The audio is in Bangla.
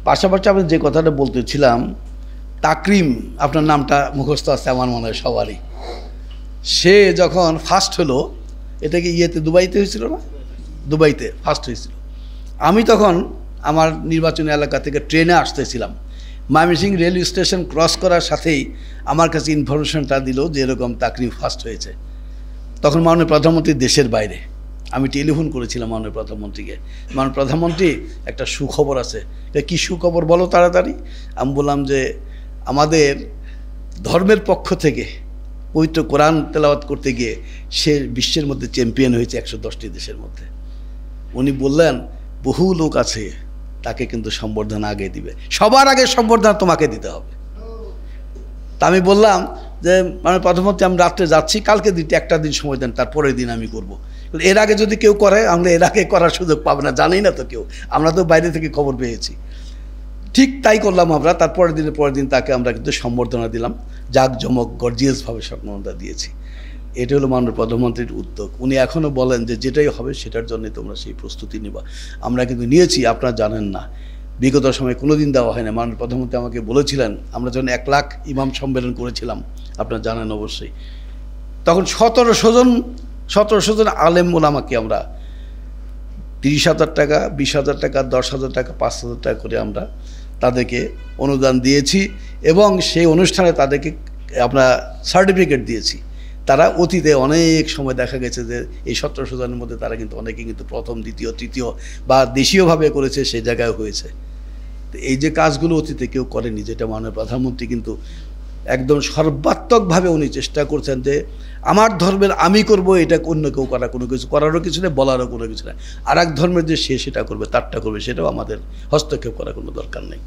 পাশাপাশি আমি যে কথাটা বলতেছিলাম, তাকরিম আপনার নামটা মুখস্থ আছে আমার মনে হয় সবারই। সে যখন ফার্স্ট হলো, এটা কি দুবাইতে হয়েছিল না? দুবাইতে ফার্স্ট হয়েছিল। আমি তখন আমার নির্বাচনী এলাকা থেকে ট্রেনে আসতেছিলাম। ময়মনসিংহ রেল স্টেশন ক্রস করার সাথেই আমার কাছে ইনফরমেশনটা দিল যে এরকম তাকরিম ফার্স্ট হয়েছে। তখন মাননীয় প্রধানমন্ত্রী দেশের বাইরে। আমি টেলিফোন করেছিলাম মাননীয় প্রধানমন্ত্রীকে, মাননীয় প্রধানমন্ত্রী একটা সুখবর আছে। কী সুখবর বলো তাড়াতাড়ি। আমি বললাম যে আমাদের ধর্মের পক্ষ থেকে পবিত্র কোরআন তেলাওয়াত করতে গিয়ে সে বিশ্বের মধ্যে চ্যাম্পিয়ন হয়েছে 110টি দেশের মধ্যে। উনি বললেন বহু লোক আছে, তাকে কিন্তু সম্বর্ধনা আগে দিবে, সবার আগে সম্বর্ধনা তোমাকে দিতে হবে। তা আমি বললাম যে মানে প্রথমত আমি রাত্রে যাচ্ছি, কালকে দিতে একটা দিন সময় দেন, তারপরের দিন আমি করব। এর আগে যদি কেউ করে, আমরা এর আগে করার সুযোগ পাবে না, জানি না তো কেউ, আমরা তো বাইরে থেকে খবর পেয়েছি। ঠিক তাই করলাম আমরা। তারপরের দিন তাকে আমরা কিন্তু সম্বর্ধনা দিলাম, জাঁকজমক গর্জিয়াসভাবে সম্বর্ধনা দিয়েছি। এটা হলো মাননীয় প্রধানমন্ত্রীর উদ্যোগ। উনি এখনও বলেন যে যেটাই হবে সেটার জন্য তোমরা সেই প্রস্তুতি নিবা। আমরা কিন্তু নিয়েছি, আপনারা জানেন না, বিগত সময়ে কোনো দিন দেওয়া হয় না। মাননীয় প্রধানমন্ত্রী আমাকে বলেছিলেন, আমরা যখন 1 লাখ ইমাম সম্মেলন করেছিলাম, আপনারা জানেন অবশ্যই, তখন 1700 জন আলেম ওলামাকে আমরা 30,000 টাকা, 20,000 টাকা, 10,000 টাকা, 5,000 টাকা করে আমরা তাদেরকে অনুদান দিয়েছি এবং সেই অনুষ্ঠানে তাদেরকে আমরা সার্টিফিকেট দিয়েছি। তারা অতীতে অনেক সময় দেখা গেছে যে এই 1700 জনের মধ্যে তারা কিন্তু অনেকে কিন্তু প্রথম, দ্বিতীয়, তৃতীয় বা দেশীয়ভাবে করেছে, সেই জায়গায় হয়েছে। তো এই যে কাজগুলো অতীতে কেউ করেনি, যেটা মাননীয় প্রধানমন্ত্রী কিন্তু একদম সর্বাত্মকভাবে উনি চেষ্টা করছেন যে আমার ধর্মের আমি করব, এটা অন্য কেউ কোনো কিছু করারও কিছু নেই, বলারও কোনো কিছু নেই। আর এক ধর্মের যে সে সেটা করবে, তারটা করবে, সেটাও আমাদের হস্তক্ষেপ করার কোনো দরকার নেই।